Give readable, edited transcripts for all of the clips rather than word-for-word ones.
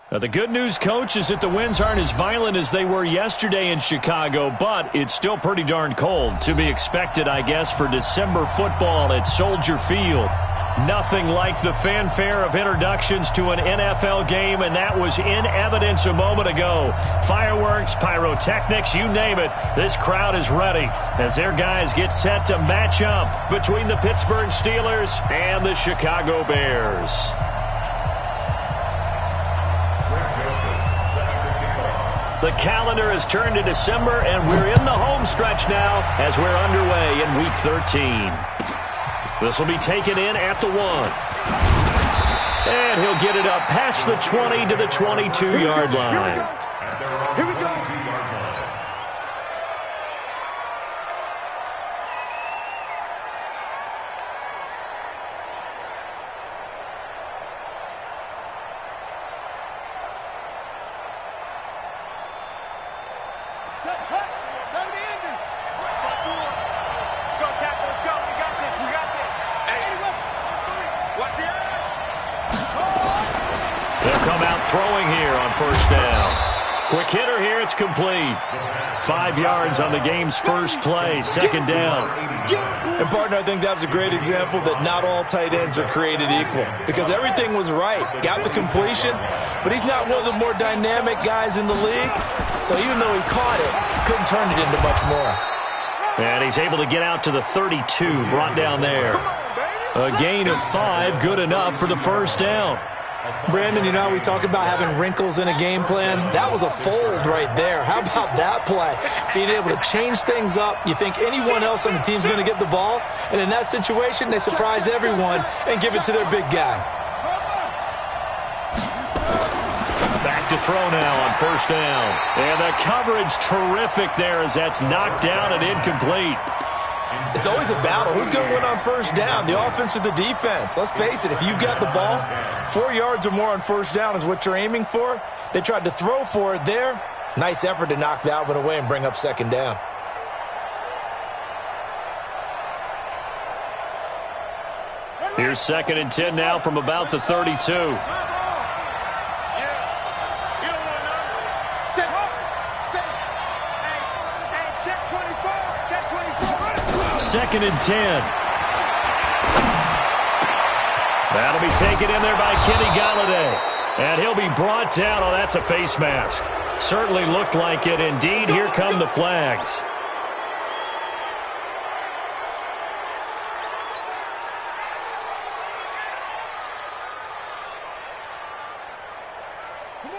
The good news, Coach, is that the winds aren't as violent as they were yesterday in Chicago, but it's still pretty darn cold. To be expected, I guess, for December football at Soldier Field. Nothing like the fanfare of introductions to an NFL game, and that was in evidence a moment ago. Fireworks, pyrotechnics, you name it. This crowd is ready as their guys get set to match up between the Pittsburgh Steelers and the Chicago Bears. The calendar has turned to December, and we're in the home stretch now as we're underway in Week 13. This will be taken in at the 1. And he'll get it up past the 20 to the 22-yard line. Here we go. Throwing here on first down. Quick hitter here, it's complete. 5 yards on the game's first play, second down. And, partner, I think that's a great example that not all tight ends are created equal because everything was right. Got the completion, but he's not one of the more dynamic guys in the league. So even though he caught it, couldn't turn it into much more. And he's able to get out to the 32, brought down there. A gain of 5, good enough for the first down. Brandon, you know, we talk about having wrinkles in a game plan. That was a fold right there. How about that play? Being able to change things up. You think anyone else on the team's going to get the ball, and in that situation, they surprise everyone and give it to their big guy. Back to throw now on first down. And the coverage terrific there as that's knocked down and incomplete. It's always a battle. Who's going to win on first down, the offense or the defense? Let's face it, if you've got the ball, 4 yards or more on first down is what you're aiming for. They tried to throw for it there. Nice effort to knock that one away and bring up second down. Here's 2nd and 10 now from about the 32. Second and 10. That'll be taken in there by Kenny Golladay. And he'll be brought down. Oh, that's a face mask. Certainly looked like it. Indeed, here come the flags.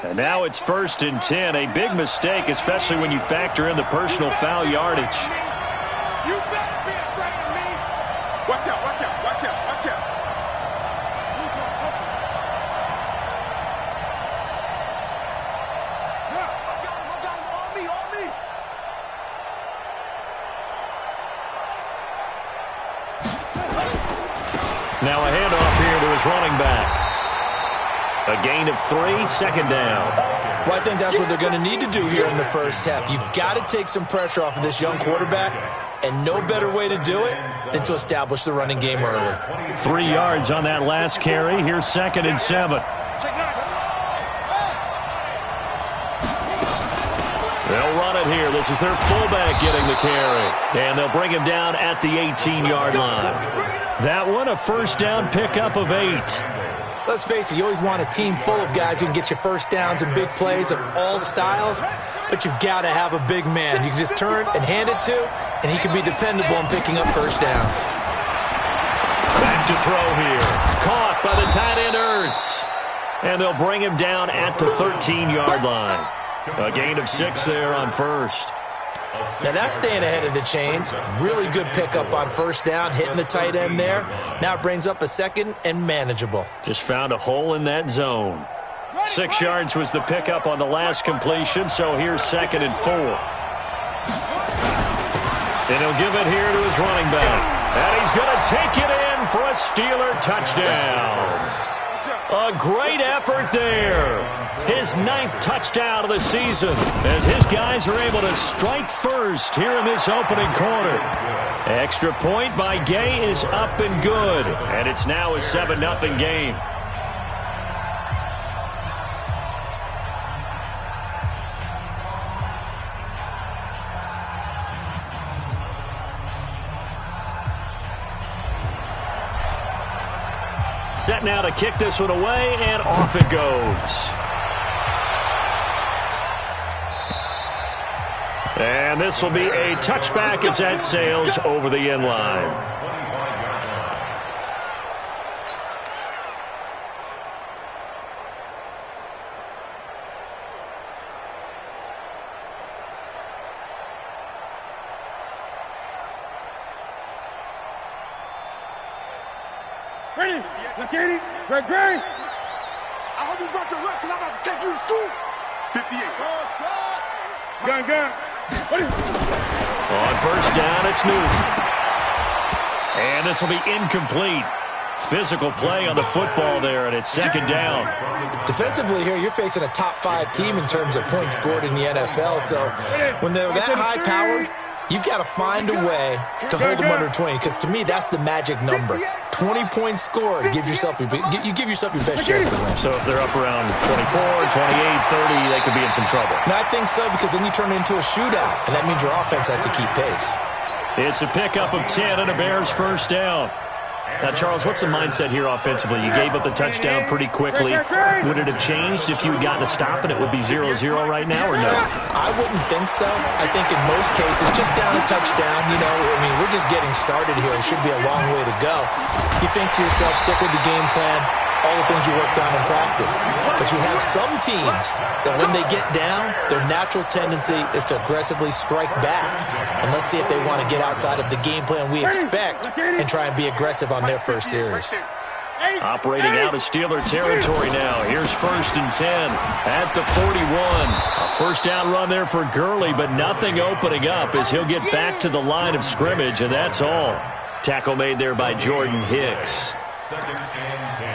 And now it's 1st and 10. A big mistake, especially when you factor in the personal foul yardage. You better be afraid of me. Watch out, watch out, watch out, watch out. On me, on me. Now a handoff here to his running back. A gain of 3, second down. Well, I think that's what they're going to need to do here in the first half. You've got to take some pressure off of this young quarterback, and no better way to do it than to establish the running game early. 3 yards on that last carry. Here's 2nd and 7. They'll run it here. This is their fullback getting the carry. And they'll bring him down at the 18-yard line. That one, a first down pickup of 8. Let's face it, you always want a team full of guys who can get you first downs and big plays of all styles, but you've got to have a big man you can just turn and hand it to, and he can be dependable in picking up first downs. Back to throw here. Caught by the tight end, Ertz. And they'll bring him down at the 13-yard line. A gain of 6 there on first. Now that's staying ahead of the chains. Really good pickup on first down, hitting the tight end there. Now it brings up a second and manageable. Just found a hole in that zone. 6 yards was the pickup on the last completion, so here's 2nd and 4. And he'll give it here to his running back. And he's going to take it in for a Steeler touchdown. A great effort there. His 9th touchdown of the season as his guys are able to strike first here in this opening quarter. Extra point by Gay is up and good. And it's now a 7-0 game. Set now to kick this one away, and off it goes. And this will be a touchback as that sails over the end line. Ready? Katie? Great. I hope you brought your left because I'm about to take you to school. 58. Gun. Ready? On first down, it's Newton. And this will be incomplete. Physical play on the football there, and it's second down. Defensively here, you're facing a top 5 team in terms of points scored in the NFL. So when they're that high-powered, you've got to find a way to hold them under 20, because to me, that's the magic number. 20 points scored, you give yourself your best chance to win. So if they're up around 24, 28, 30, they could be in some trouble. And I think so, because then you turn it into a shootout, and that means your offense has to keep pace. It's a pickup of 10 and a Bears first down. Now, Charles, what's the mindset here offensively? You gave up the touchdown pretty quickly. Would it have changed if you had gotten a stop and it would be 0-0 right now, or no? I wouldn't think so. I think in most cases, just down a touchdown, we're just getting started here. It should be a long way to go. You think to yourself, stick with the game plan, all the things you worked on in practice. But you have some teams that when they get down, their natural tendency is to aggressively strike back. And let's see if they want to get outside of the game plan we expect and try and be aggressive on their first series. Operating out of Steeler territory now. Here's first and 10 at the 41. A first down run there for Gurley, but nothing opening up as he'll get back to the line of scrimmage, and that's all. Tackle made there by Jordan Hicks. Second and 10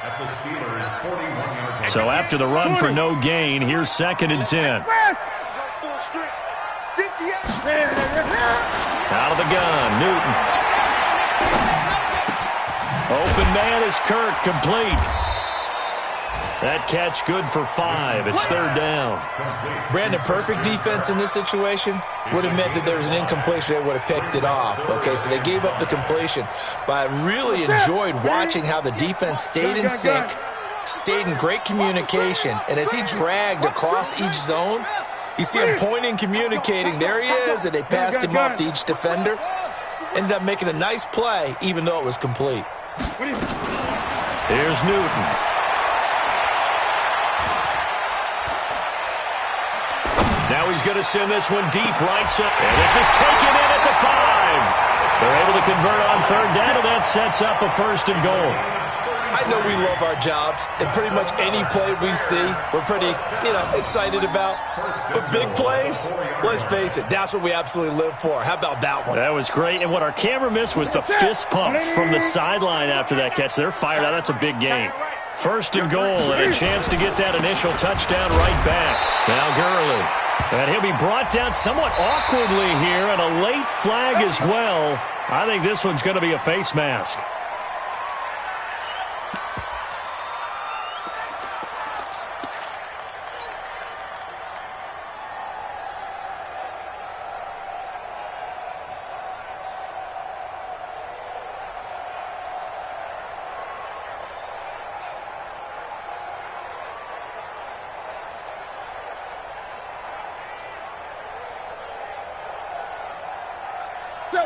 at the Steelers' 41-yard line. So after the run for no gain, here's second and 10. Out of the gun, Newton. Open man is Kirk, complete. That catch good for 5. It's third down. Brandon, perfect defense in this situation would have meant that there was an incompletion. They would have picked it off. Okay, so they gave up the completion. But I really enjoyed watching how the defense stayed in sync, stayed in great communication. And as he dragged across each zone, you see him pointing, communicating. There he is, and they passed him off to each defender. Ended up making a nice play, even though it was complete. Here's Newton. Now he's going to send this one deep right side. And this is taken in at the 5. They're able to convert on third down, and that sets up a first and goal. I know we love our jobs, and pretty much any play we see, we're pretty, excited about. But big plays, let's face it, that's what we absolutely live for. How about that one? That was great, and what our camera missed was the fist pumps from the sideline after that catch. They're fired out. That's a big game. First and goal, and a chance to get that initial touchdown right back. Now Gurley. And he'll be brought down somewhat awkwardly here, and a late flag as well. I think this one's going to be a face mask.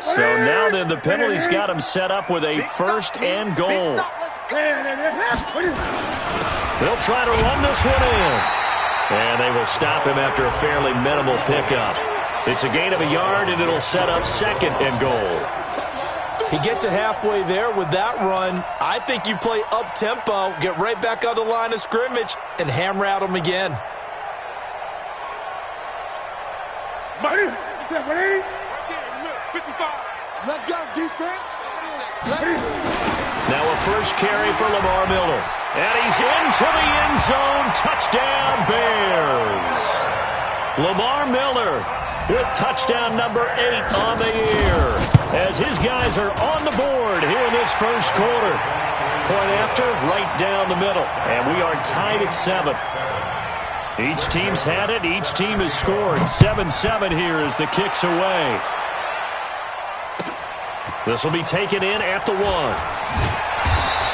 So now then, the penalty's got him set up with a first and goal. They'll try to run this one in. And they will stop him after a fairly minimal pickup. It's a gain of a yard, and it'll set up second and goal. He gets it halfway there with that run. I think you play up-tempo, get right back on the line of scrimmage, and hammer at him again. Let's go, defense. Now a first carry for Lamar Miller. And he's into the end zone. Touchdown, Bears. Lamar Miller with touchdown number 8 on the year, as his guys are on the board here in this first quarter. Point after, right down the middle. And we are tied at 7. Each team's had it. Each team has scored. 7-7 here as the kick's away. This will be taken in at the 1.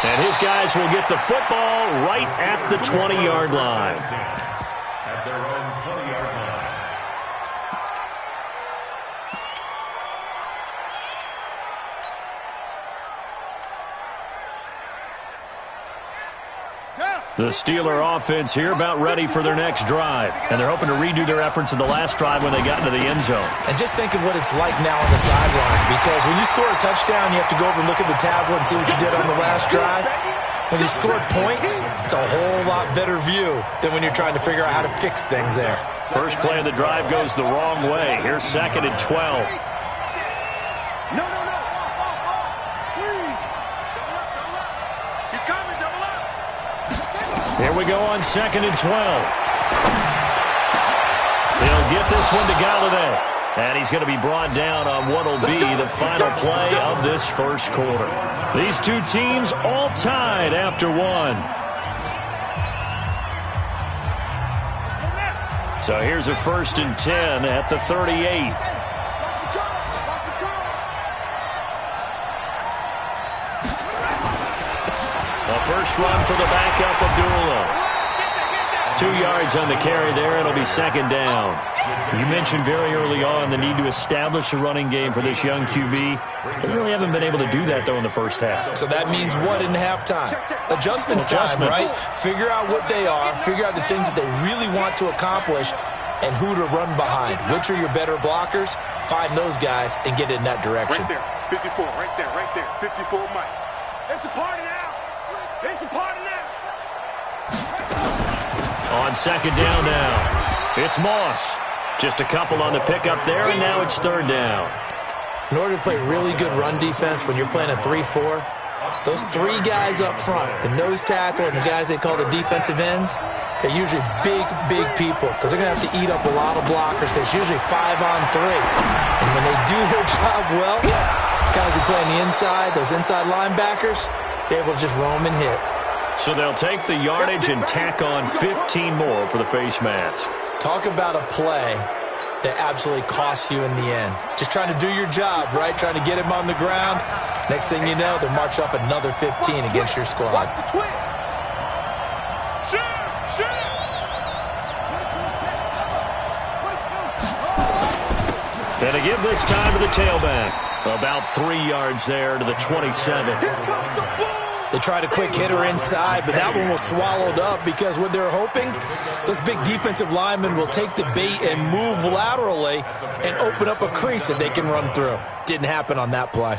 And his guys will get the football right at the 20-yard line. At their own 20-yard line. The Steeler offense here about ready for their next drive. And they're hoping to redo their efforts in the last drive when they got into the end zone. And just think of what it's like now on the sideline. Because when you score a touchdown, you have to go over and look at the tablet and see what you did on the last drive. When you scored points, it's a whole lot better view than when you're trying to figure out how to fix things there. First play of the drive goes the wrong way. Here's 2nd and 12. No. Please. Double up. He's coming, double up. Here we go on 2nd and 12. He'll get this one to Galladay. And he's going to be brought down on what will be the final play of this first quarter. These two teams all tied after one. So here's a 1st and 10 at the 38. A first run for the backup, Abdullah. 2 yards on the carry there. It'll be 2nd down. You mentioned very early on the need to establish a running game for this young QB. They really haven't been able to do that, though, in the first half. So that means what in halftime? Adjustments time, right? Figure out what they are, figure out the things that they really want to accomplish, and who to run behind. Which are your better blockers? Find those guys and get in that direction. Right there, 54, right there. 54 Mike. It's a party now. It's a party now. On 2nd down now, it's Moss. Just a couple on the pickup there, and now it's 3rd down. In order to play really good run defense when you're playing a 3-4, those 3 guys up front, the nose tackle and the guys they call the defensive ends, they're usually big people because they're going to have to eat up a lot of blockers because it's usually 5-on-3. And when they do their job well, guys who play on the inside, those inside linebackers, they're able to just roam and hit. So they'll take the yardage and tack on 15 more for the face mask. Talk about a play that absolutely costs you in the end. Just trying to do your job, right? Trying to get him on the ground. Next thing you know, they'll march off another 15 against your squad. Watch the twist. And to give this time to the tailback. About 3 yards there to the 27. They tried a quick hitter inside, but that one was swallowed up because what they're hoping, those big defensive linemen will take the bait and move laterally and open up a crease that they can run through. Didn't happen on that play.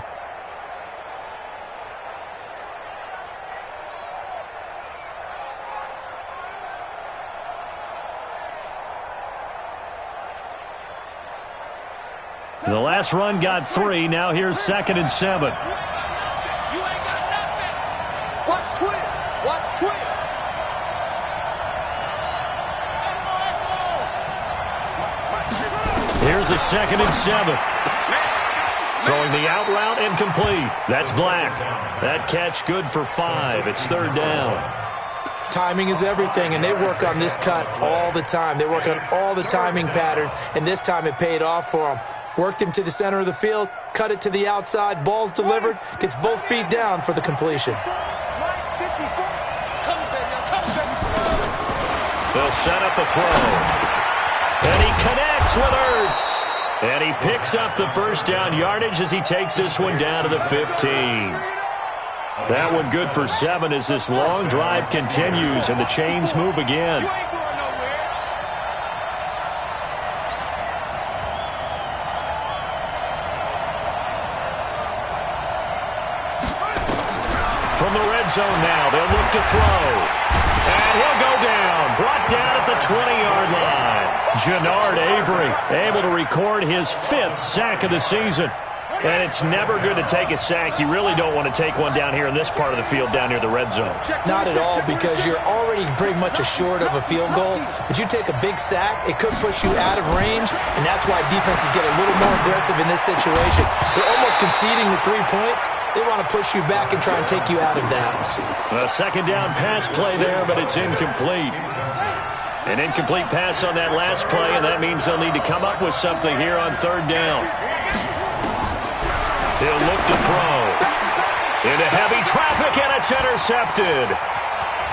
The last run got 3. Now here's 2nd and 7. Watch twist. Here's a 2nd and 7. Throwing the out route incomplete. That's Black. That catch good for 5. It's 3rd down. Timing is everything, and they work on this cut all the time. They work on all the timing patterns, and this time it paid off for them. Worked him to the center of the field, cut it to the outside, ball's delivered, gets both feet down for the completion. They'll set up a throw. And he connects with Ertz. And he picks up the first down yardage as he takes this one down to the 15. That one good for 7 as this long drive continues and the chains move again. From the red zone now, they'll look to throw. And he'll go down, brought down at the 20-yard line. Jannard Avery able to record his 5th sack of the season. And it's never good to take a sack. You really don't want to take one down here in this part of the field down near the red zone. Not at all, because you're already pretty much assured of a field goal. But you take a big sack, it could push you out of range, and that's why defenses get a little more aggressive in this situation. They're almost conceding the 3 points. They want to push you back and try and take you out of that. A 2nd down pass play there, but it's incomplete. An incomplete pass on that last play, and that means they'll need to come up with something here on 3rd down. He'll look to throw. Into heavy traffic, and it's intercepted.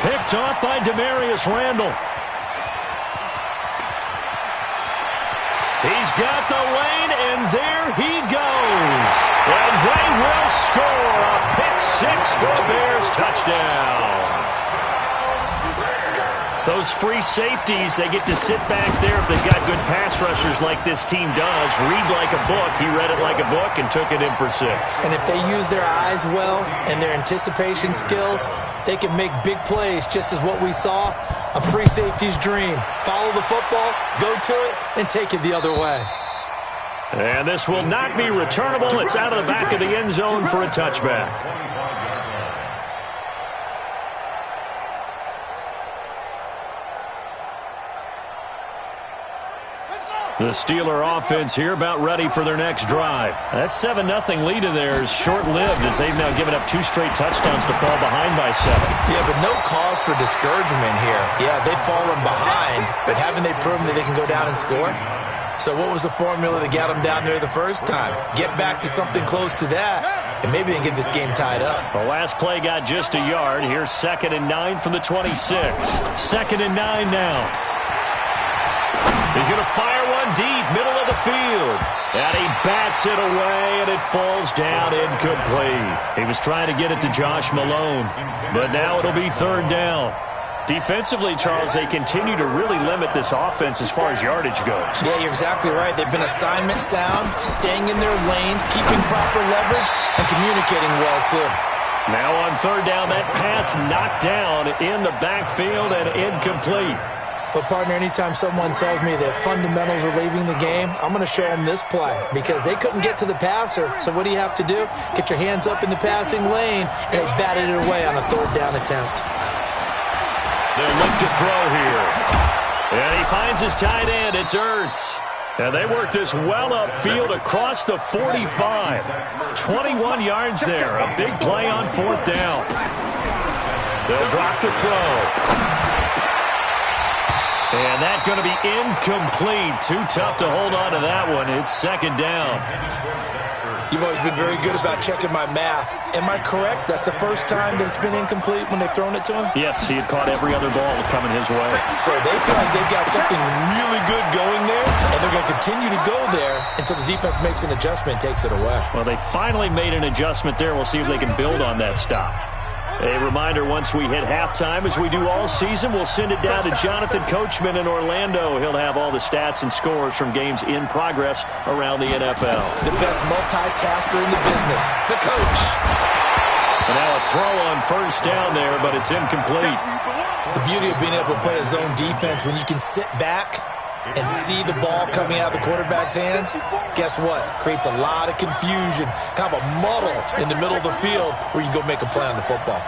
Picked off by Demarius Randall. He's got the lane, and there he goes. And they will score a pick-6 for a Bears touchdown. Those free safeties, they get to sit back there if they've got good pass rushers like this team does. Read like a book. He read it like a book and took it in for 6. And if they use their eyes well and their anticipation skills, they can make big plays, just as what we saw. A free safety's dream. Follow the football, go to it, and take it the other way. And this will not be returnable. It's out of the back of the end zone for a touchback. The Steeler offense here about ready for their next drive. That 7-0 lead of theirs short-lived as they've now given up 2 straight touchdowns to fall behind by 7. Yeah, but no cause for discouragement here. Yeah, they've fallen behind, but haven't they proven that they can go down and score? So what was the formula that got them down there the first time? Get back to something close to that, and maybe they can get this game tied up. The last play got just a yard. Here's 2nd and 9 from the 26. 2nd and 9 now. He's going to fire one deep, middle of the field. And he bats it away, and it falls down incomplete. He was trying to get it to Josh Malone, but now it'll be 3rd down. Defensively, Charles, they continue to really limit this offense as far as yardage goes. Yeah, you're exactly right. They've been assignment sound, staying in their lanes, keeping proper leverage, and communicating well, too. Now on 3rd down, that pass knocked down in the backfield and incomplete. But, partner, anytime someone tells me that fundamentals are leaving the game, I'm going to show them this play because they couldn't get to the passer. So what do you have to do? Get your hands up in the passing lane, and they batted it away on a 3rd down attempt. They'll look to throw here. And he finds his tight end. It's Ertz. And they work this well upfield across the 45. 21 yards there. A big play on 4th down. They'll drop to throw. And that's going to be incomplete. Too tough to hold on to that one. It's 2nd down. You've always been very good about checking my math. Am I correct? That's the first time that it's been incomplete when they've thrown it to him? Yes, he had caught every other ball coming his way. So they feel like they've got something really good going there, and they're going to continue to go there until the defense makes an adjustment and takes it away. Well, they finally made an adjustment there. We'll see if they can build on that stop. A reminder, once we hit halftime, as we do all season, we'll send it down to Jonathan Coachman in Orlando. He'll have all the stats and scores from games in progress around the NFL. The best multitasker in the business, the coach. And now a throw on 1st down there, but it's incomplete. The beauty of being able to play a zone defense when you can sit back and see the ball coming out of the quarterback's hands, guess what? Creates a lot of confusion, kind of a muddle in the middle of the field where you can go make a play on the football.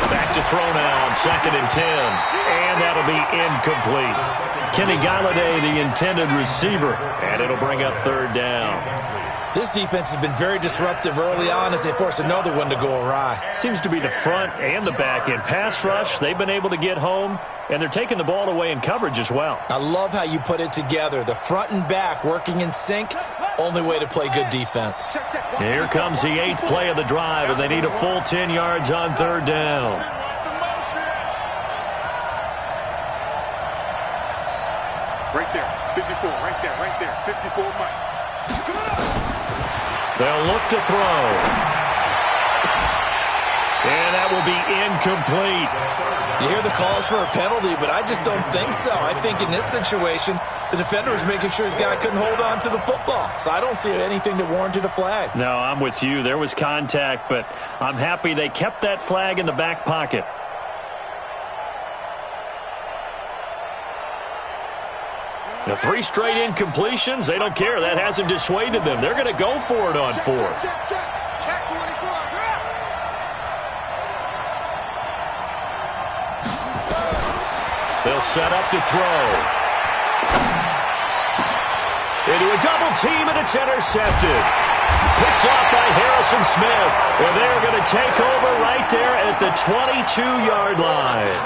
Back to throw now on 2nd and 10. And that'll be incomplete. Kenny Galladay, the intended receiver. And it'll bring up 3rd down. This defense has been very disruptive early on as they force another one to go awry. Seems to be the front and the back end. Pass rush, they've been able to get home, and they're taking the ball away in coverage as well. I love how you put it together. The front and back working in sync, only way to play good defense. Here comes the 8th play of the drive, and they need a full 10 yards on 3rd down. Right there, 54, right there, 54 Mike. They'll look to throw. And that will be incomplete. You hear the calls for a penalty, but I just don't think so. I think in this situation, the defender was making sure his guy couldn't hold on to the football. So I don't see anything that warranted a flag. No, I'm with you. There was contact, but I'm happy they kept that flag in the back pocket. The 3 straight incompletions, they don't care. That hasn't dissuaded them. They're going to go for it on 4th. Check 24. They'll set up to throw. Into a double team, and it's intercepted. Picked off by Harrison Smith. And they're going to take over right there at the 22-yard line.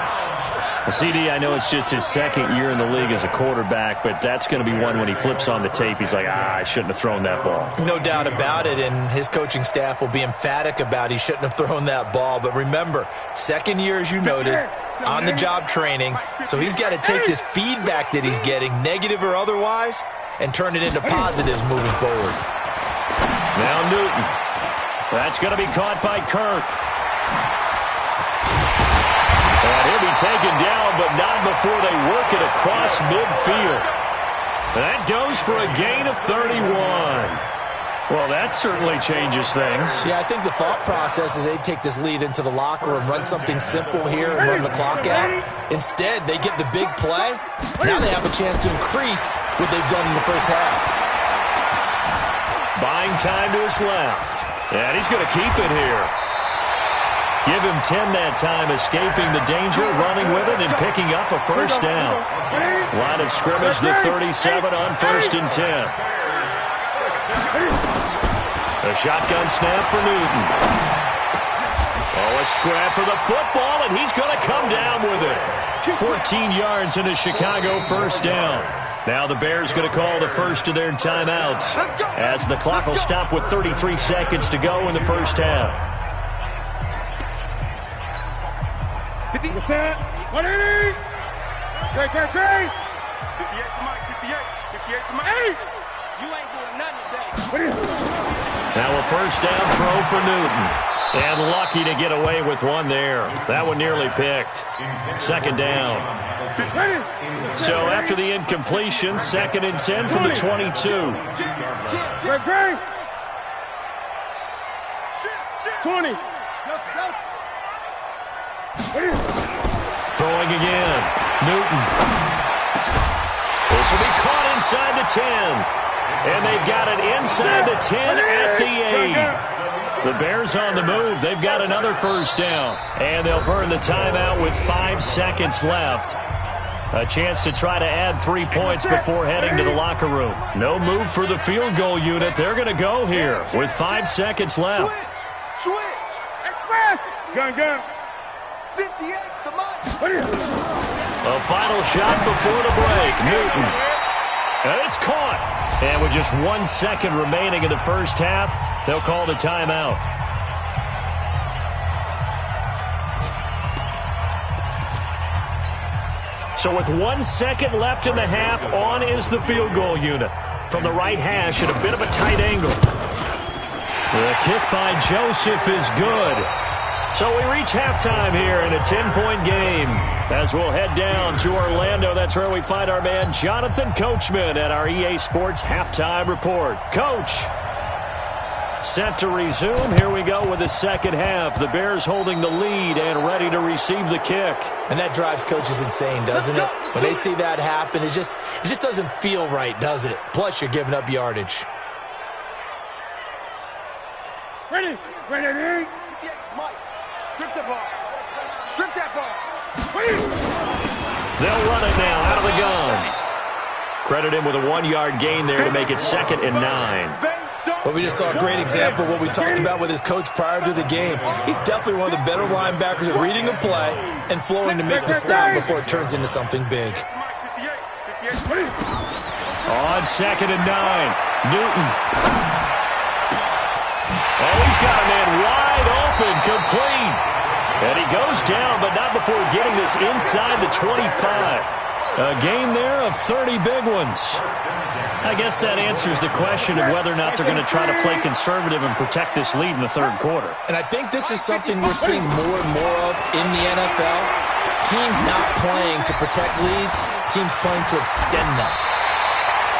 CD, I know it's just his second year in the league as a quarterback, but that's going to be one when he flips on the tape, he's like, I shouldn't have thrown that ball. No doubt about it, and his coaching staff will be emphatic about he shouldn't have thrown that ball. But remember, second year, as you noted, on-the-job training, so he's got to take this feedback that he's getting, negative or otherwise, and turn it into positives moving forward. Now Newton. That's going to be caught by Kirk. And he'll be taken down, but not before they work it across midfield. That goes for a gain of 31. Well, that certainly changes things. Yeah, I think the thought process is they take this lead into the locker room, run something simple here, and run the clock out. Instead, they get the big play. Now they have a chance to increase what they've done in the first half. Buying time to his left. And he's going to keep it here. Give him 10 that time, escaping the danger, running with it, and picking up a first down. Line of scrimmage, the 37 on 1st and 10. A shotgun snap for Newton. Oh, a scrap for the football, and he's going to come down with it. 14 yards in a Chicago first down. Now the Bears going to call the first of their timeouts as the clock will stop with 33 seconds to go in the first half. 50%, 180. Great. 58 for Mike, 58 for Mike. You ain't doing nothing today. Now a first down throw for Newton. And lucky to get away with one there. That one nearly picked. Second down. So after the incompletion, 2nd and 10 from the 22. 20. Throwing again. Newton. This will be caught inside the 10. And they've got it inside the 10 at the 8. The Bears on the move. They've got another first down. And they'll burn the timeout with 5 seconds left. A chance to try to add 3 points before heading to the locker room. No move for the field goal unit. They're going to go here with 5 seconds left. Switch. Express. Gun. 58 to Mike. A final shot before the break. Newton. And it's caught. And with just 1 second remaining in the first half, they'll call the timeout. So with 1 second left in the half, on is the field goal unit. From the right hash at a bit of a tight angle. The kick by Joseph is good. So we reach halftime here in a 10-point game. As we'll head down to Orlando, that's where we find our man Jonathan Coachman at our EA Sports Halftime Report. Coach, set to resume. Here we go with the second half. The Bears holding the lead and ready to receive the kick. And that drives coaches insane, doesn't it? When they see that happen, it just doesn't feel right, does it? Plus, you're giving up yardage. Ready. Mike. Strip that ball. They'll run it now out of the gun. Credit him with a 1-yard gain there to make it 2nd and 9. But we just saw a great example of what we talked about with his coach prior to the game. He's definitely one of the better linebackers at reading a play and flowing to make the stop before it turns into something big. On 2nd and 9, Newton. Oh, he's got a man wide open, complete. And he goes down, but not before getting this inside the 25. A gain there of 30 big ones. I guess that answers the question of whether or not they're going to try to play conservative and protect this lead in the third quarter. And I think this is something we're seeing more and more of in the NFL. Teams not playing to protect leads, teams playing to extend them.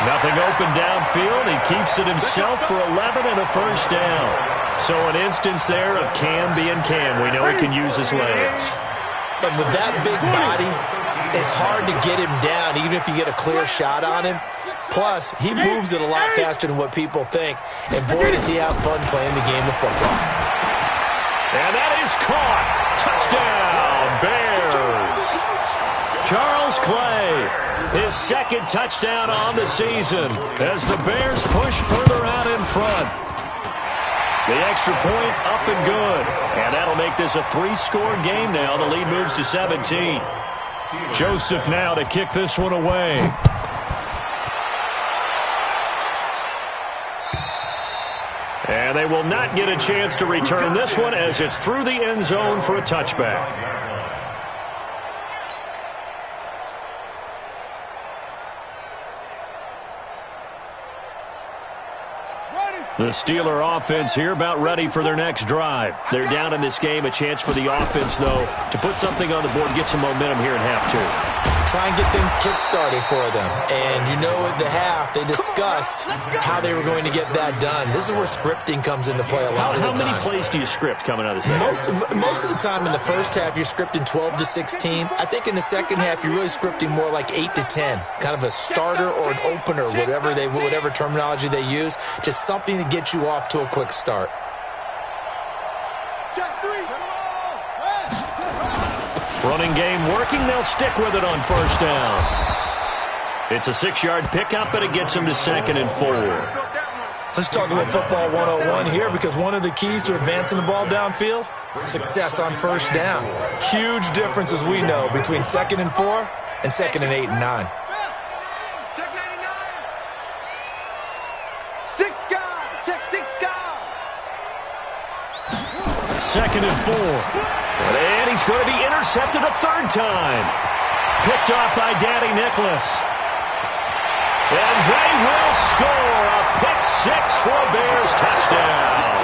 Nothing open downfield. He keeps it himself for 11 and a first down. So an instance there of Cam being Cam. We know he can use his legs. And with that big body, it's hard to get him down, even if you get a clear shot on him. Plus, he moves it a lot faster than what people think. And boy, does he have fun playing the game of football. And that is caught. Touchdown, Bears. Charles Clay, his 2nd touchdown on the season as the Bears push further out in front. The extra point up and good. And that'll make this a 3-score game now. The lead moves to 17. Joseph now to kick this one away. And they will not get a chance to return this one as it's through the end zone for a touchback. The Steeler offense here about ready for their next drive. They're down in this game. A chance for the offense, though, to put something on the board, get some momentum here in half two. Try and get things kick-started for them. And you know at the half, they discussed how they were going to get that done. This is where scripting comes into play a lot of the time. How many plays do you script coming out of the second? Most of the time in the first half, you're scripting 12 to 16. I think in the second half, you're really scripting more like 8 to 10. Kind of a starter or an opener, whatever terminology they use. Just something to get you off to a quick start. Running game working. They'll stick with it on first down. It's a 6-yard pickup, but it gets them to 2nd and 4. Let's talk a little football 101 here, because one of the keys to advancing the ball downfield, success on first down. Huge difference, as we know, between 2nd and 4 and 2nd and 8 and 9. 2nd and 4. And he's going to be intercepted a third time. Picked off by Daddy Nicholas. And they will score a pick 6 for a Bears touchdown.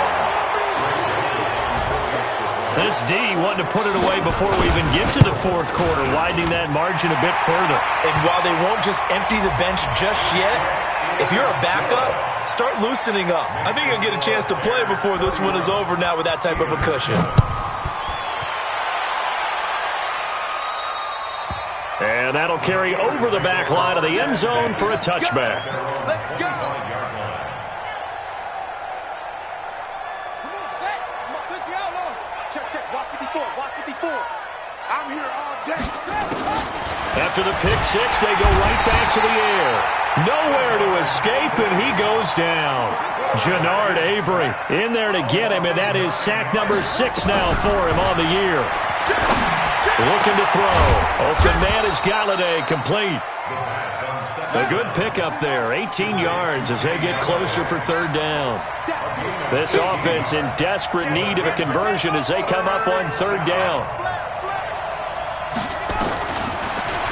This D wanting to put it away before we even get to the fourth quarter, widening that margin a bit further. And while they won't just empty the bench just yet, if you're a backup, start loosening up. I think you'll get a chance to play before this one is over now with that type of a cushion. And that'll carry over the back line of the end zone for a touchback. Let's go. Come on, set. Come on, touch the outlaw. Check. Walk 54. I'm here all day. After the pick 6, they go right back to the air. Nowhere to escape, and he goes down. Jannard Avery in there to get him, and that is sack number 6 now for him on the year. Looking to throw. Open man is Galladay, complete. A good pickup there, 18 yards as they get closer for third down. This offense in desperate need of a conversion as they come up on third down.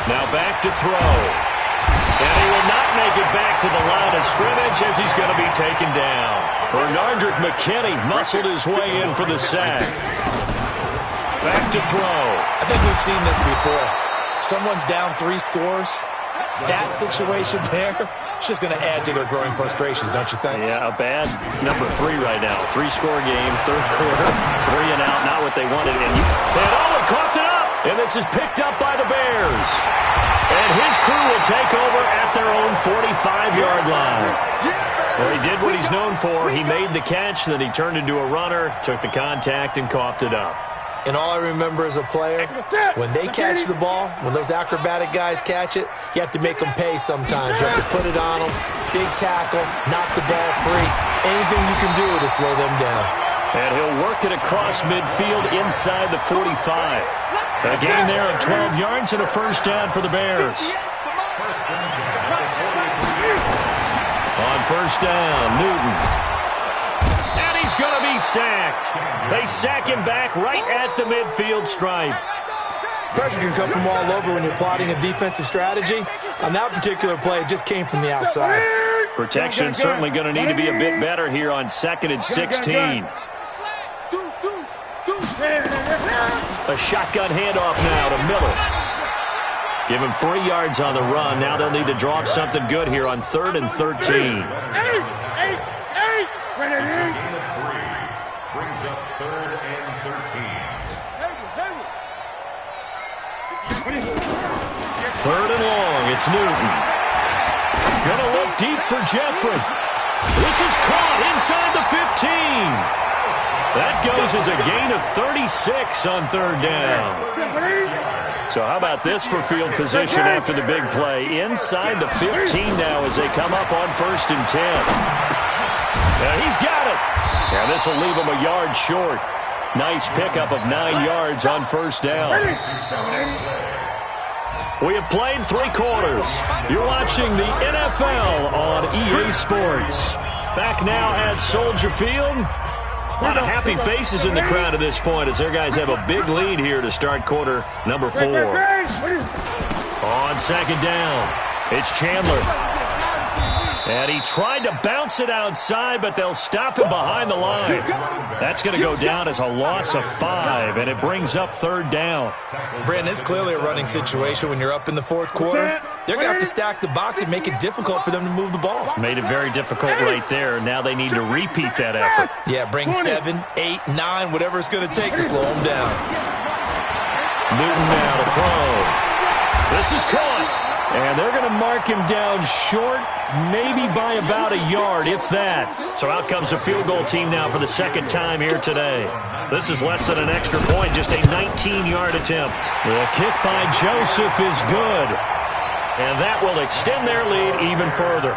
Now back to throw. And he will not make it back to the line of scrimmage as he's going to be taken down. Bernardrick McKinney muscled his way in for the sack. Back to throw. I think we've seen this before. Someone's down 3 scores. That situation there, it's just going to add to their growing frustrations, don't you think? Yeah, a bad number 3 right now. 3-score game, third quarter, 3 and out, not what they wanted. And Owen coughed it up. And this is picked up by the Bears. And his crew will take over at their own 45-yard line. Well, he did what he's known for. He made the catch, then he turned into a runner, took the contact, and coughed it up. And all I remember as a player, when they catch the ball, when those acrobatic guys catch it, you have to make them pay sometimes. You have to put it on them, big tackle, knock the ball free. Anything you can do to slow them down. And he'll work it across midfield inside the 45. A gain there of 12 yards and a first down for the Bears. On first down, Newton. And he's going to be sacked. They sack him back right at the midfield stripe. Pressure can come from all over when you're plotting a defensive strategy. On that particular play, it just came from the outside. Protection certainly going to need to be a bit better here on 2nd and 16. A shotgun handoff now to Miller. Give him 3 yards on the run. Now they'll need to draw up something good here on 3rd and 13. 8. Brings up 3rd and 13. 3rd and long. It's Newton. Gonna look deep for Jeffrey. This is caught inside the 15. That goes as a gain of 36 on 3rd down. So how about this for field position after the big play? Inside the 15 now as they come up on 1st and 10. Now he's got it. And this will leave him a yard short. Nice pickup of 9 yards on 1st down. We have played 3 quarters. You're watching the NFL on EA Sports. Back now at Soldier Field. A lot of happy faces in the crowd at this point as their guys have a big lead here to start quarter number 4. On second down, it's Chandler. And he tried to bounce it outside, but they'll stop him behind the line. That's going to go down as a loss of 5, and it brings up third down. Brandon, it's clearly a running situation when you're up in the fourth quarter. They're going to have to stack the box and make it difficult for them to move the ball. Made it very difficult right there. Now they need to repeat that effort. Yeah, bring 7, 8, 9, whatever it's going to take to slow them down. Newton now to throw. This is caught. And they're going to mark him down short, maybe by about a yard, if that. So out comes a field goal team now for the second time here today. This is less than an extra point, just a 19-yard attempt. The kick by Joseph is good. And that will extend their lead even further.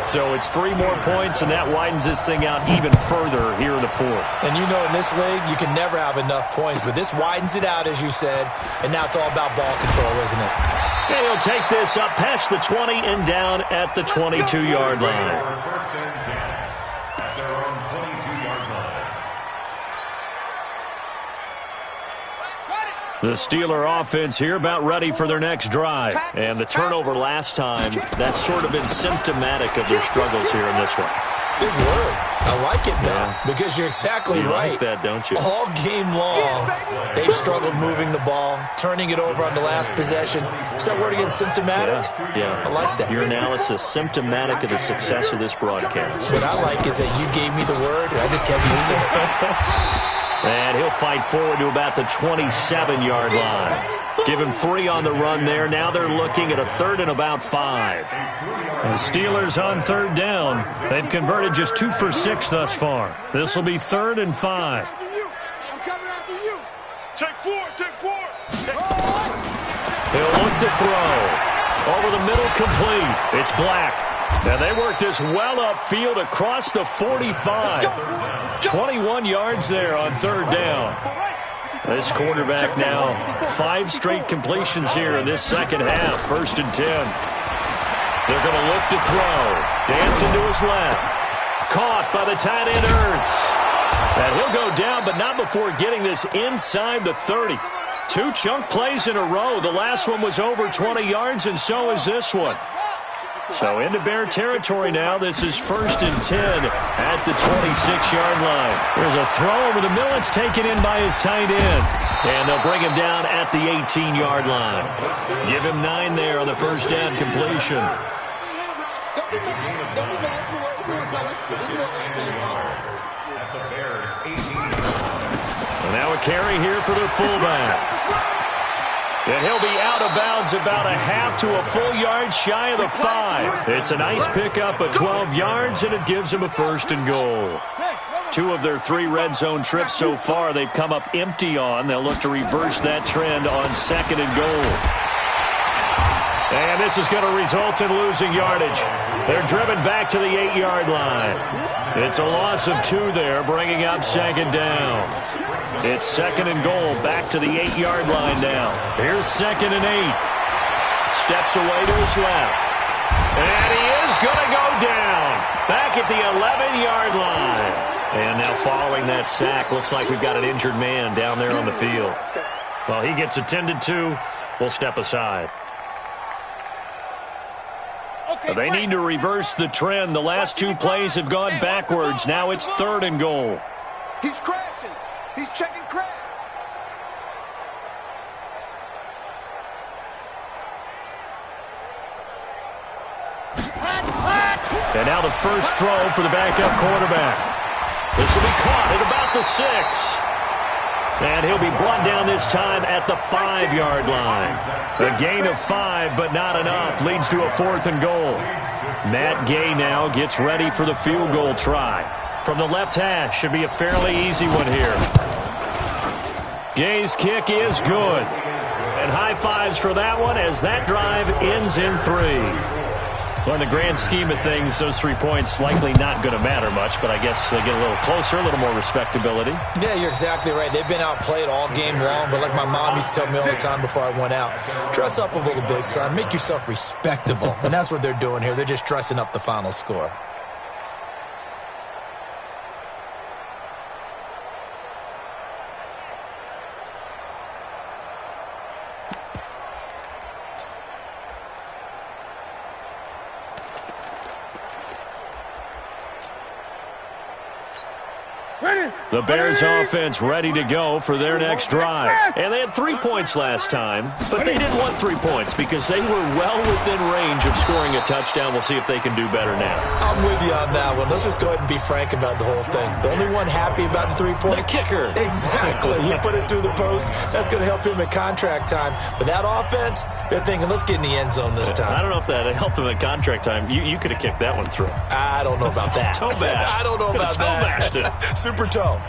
So it's 3 more points, and that widens this thing out even further here in the 4th. And you know in this league, you can never have enough points, but this widens it out, as you said, and now it's all about ball control, isn't it? And he'll take this up past the 20 and down at the 22-yard line. First and 10 at their own 22-yard line. The Steeler offense here about ready for their next drive. And the turnover last time, that's sort of been symptomatic of their struggles here in this one. Big word. I like it, though, because you're exactly right. You like that, don't you? All game long, they've struggled moving the ball, turning it over on the last possession. Is that word again, symptomatic? Yeah. I like that. Your analysis, symptomatic of the success of this broadcast. What I like is that you gave me the word, and I just kept using it. And he'll fight forward to about the 27-yard line. Give him 3 on the run there. Now they're looking at a 3rd and about 5. The Steelers on 3rd down. They've converted just 2 for 6 thus far. This will be 3rd and 5. I'm coming after you. Take 4, take 4. He'll look to throw. Over the middle, complete. It's Black. Now they work this well upfield across the 45. 21 yards there on 3rd down. This quarterback now, 5 straight completions here in this second half. 1st and 10. They're going to look to throw. Dancing to his left. Caught by the tight end, Ertz. And he'll go down, but not before getting this inside the 30. 2 chunk plays in a row. The last one was over 20 yards, and so is this one. So into Bear territory now. This is 1st and 10 at the 26-yard line. There's a throw over the middle. It's taken in by his tight end. And they'll bring him down at the 18-yard line. Give him 9 there on the first down completion. And now a carry here for their fullback. And he'll be out of bounds about a half to a full yard shy of the 5. It's a nice pickup of 12 yards, and it gives him a 1st and goal. 2 of their 3 red zone trips so far they've come up empty on. They'll look to reverse that trend on 2nd and goal. And this is going to result in losing yardage. They're driven back to the 8-yard line. It's a loss of 2 there, bringing up 2nd down. It's 2nd and goal, back to the 8-yard line now. Here's 2nd and 8. Steps away to his left. And he is going to go down. Back at the 11-yard line. And now following that sack, looks like we've got an injured man down there on the field. Well, he gets attended to. We'll step aside. They need to reverse the trend. The last 2 plays have gone backwards. Now it's 3rd and goal. He's crashing. He's checking crash. And now the first throw for the backup quarterback. This will be caught at about the 6. And he'll be brought down this time at the 5-yard line. A gain of 5, but not enough. Leads to a 4th and goal. Matt Gay now gets ready for the field goal try. From the left hash, should be a fairly easy one here. Gay's kick is good. And high fives for that one as that drive ends in 3. Well, in the grand scheme of things, those 3 points likely not going to matter much, but I guess they get a little closer, a little more respectability. Yeah, you're exactly right. They've been outplayed all game long, but like my mom used to tell me all the time before I went out, dress up a little bit, son. Make yourself respectable. And that's what they're doing here. They're just dressing up the final score. The Bears offense ready to go for their next drive. And they had 3 points last time, but they didn't want 3 points because they were well within range of scoring a touchdown. We'll see if they can do better now. I'm with you on that one. Let's just go ahead and be frank about the whole thing. The only one happy about the 3-point? The kicker. Exactly. He put it through the post. That's going to help him at contract time. But that offense, they're thinking, let's get in the end zone this time. I don't know if that helped him at contract time. You could have kicked that one through. I don't know about that. Toe bash. I don't know about that. Toe bashed it. Super toe.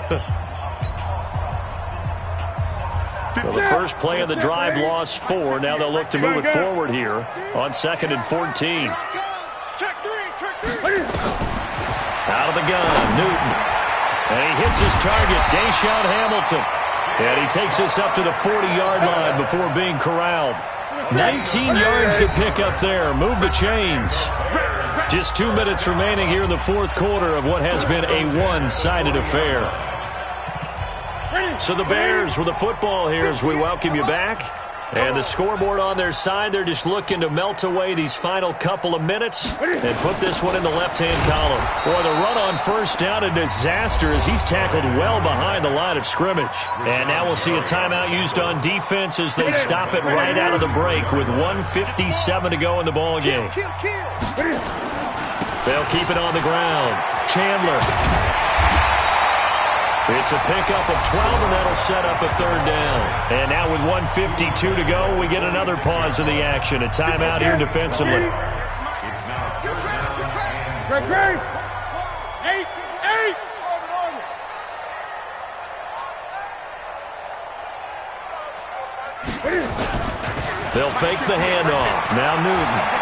Well, the first play of the drive lost 4. Now they'll look to move it forward here on 2nd and 14. Out of the gun, Newton. And he hits his target, Deshaun Hamilton. And he takes us up to the 40-yard line before being corralled. 19 yards to pick up there. Move the chains. Just 2 minutes remaining here in the fourth quarter of what has been a one-sided affair. So the Bears with the football here as we welcome you back. And the scoreboard on their side, they're just looking to melt away these final couple of minutes and put this one in the left-hand column. Boy, the run on first down, a disaster as he's tackled well behind the line of scrimmage. And now we'll see a timeout used on defense as they stop it right out of the break with 1:57 to go in the ballgame. They'll keep it on the ground. Chandler. It's a pickup of 12, and that'll set up a third down. And now with 1:52 to go, we get another pause in the action. A timeout here defensively. Great. 8. They'll fake the handoff. Now Newton.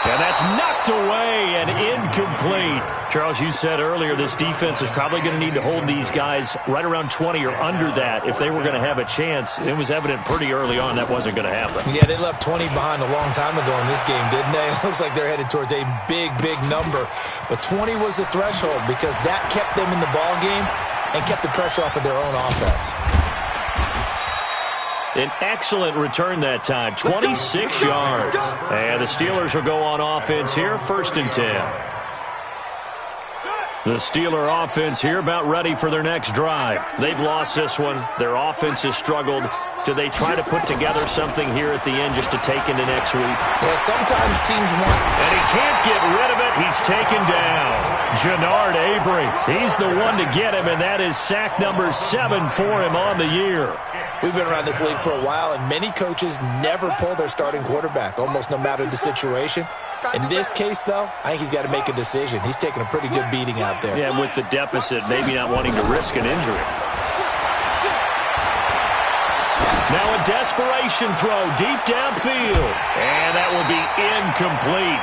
And that's knocked away and incomplete. Charles, you said earlier this defense is probably going to need to hold these guys right around 20 or under that if they were going to have a chance. It was evident pretty early on that wasn't going to happen. Yeah, they left 20 behind a long time ago in this game, didn't they? It looks like they're headed towards a big number. But 20 was the threshold because that kept them in the ball game and kept the pressure off of their own offense. An excellent return that time, 26 yards. And the Steelers will go on offense here, 1st and 10. The Steeler offense here about ready for their next drive. They've lost this one. Their offense has struggled. Do they try to put together something here at the end just to take into next week? Yeah, sometimes teams want. And he can't get rid of it. He's taken down. Jannard Avery. He's the one to get him, and that is sack number 7 for him on the year. We've been around this league for a while, and many coaches never pull their starting quarterback, almost no matter the situation. In this case, though, I think he's got to make a decision. He's taking a pretty good beating out there. Yeah, with the deficit, maybe not wanting to risk an injury. Now a desperation throw deep downfield. And that will be incomplete.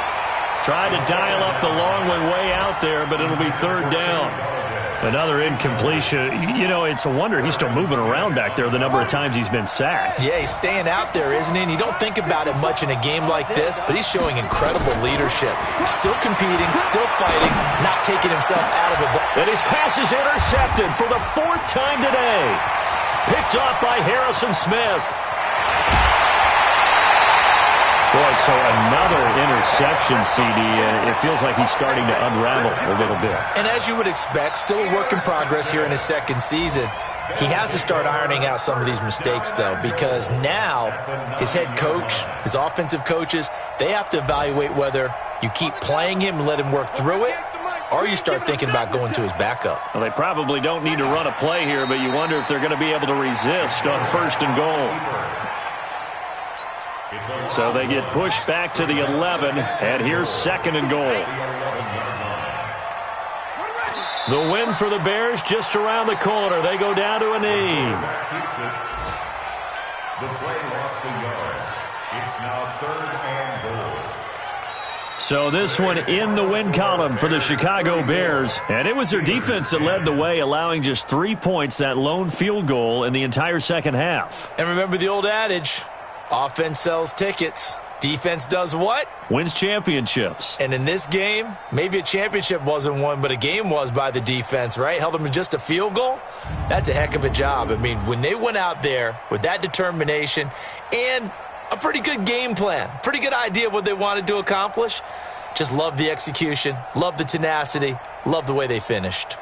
Tried to dial up the long one way out there, but it'll be 3rd down. Another incompletion. You know, it's a wonder he's still moving around back there the number of times he's been sacked. Yeah, he's staying out there, isn't he? And you don't think about it much in a game like this, but he's showing incredible leadership. Still competing, still fighting, not taking himself out of the ball. And his pass is intercepted for the 4th time today. Picked off by Harrison Smith. Boy, so another interception, CD. It feels like he's starting to unravel a little bit. And as you would expect, still a work in progress here in his 2nd season. He has to start ironing out some of these mistakes, though, because now his head coach, his offensive coaches, they have to evaluate whether you keep playing him and let him work through it, or you start thinking about going to his backup. Well, they probably don't need to run a play here, but you wonder if they're going to be able to resist on 1st and goal. So they get pushed back to the 11, and here's 2nd and goal. The win for the Bears just around the corner. They go down to a knee. The play lost a yard. It's now 3rd and goal. So this one in the win column for the Chicago Bears. And it was their defense that led the way, allowing just 3 points, that lone field goal in the entire second half. And remember the old adage, offense sells tickets. Defense does what? Wins championships. And in this game, maybe a championship wasn't won, but a game was by the defense, right? Held them to just a field goal. That's a heck of a job. I mean, when they went out there with that determination and a pretty good game plan, pretty good idea of what they wanted to accomplish, just love the execution, love the tenacity, love the way they finished.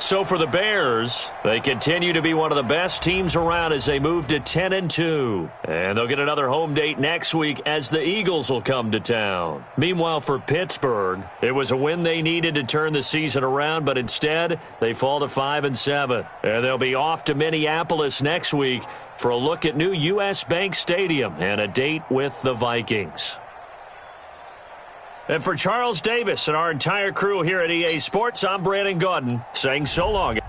So for the Bears, they continue to be one of the best teams around as they move to 10-2. And they'll get another home date next week as the Eagles will come to town. Meanwhile, for Pittsburgh, it was a win they needed to turn the season around, but instead they fall to 5-7. And they'll be off to Minneapolis next week for a look at new U.S. Bank Stadium and a date with the Vikings. And for Charles Davis and our entire crew here at EA Sports, I'm Brandon Gaudin saying so long.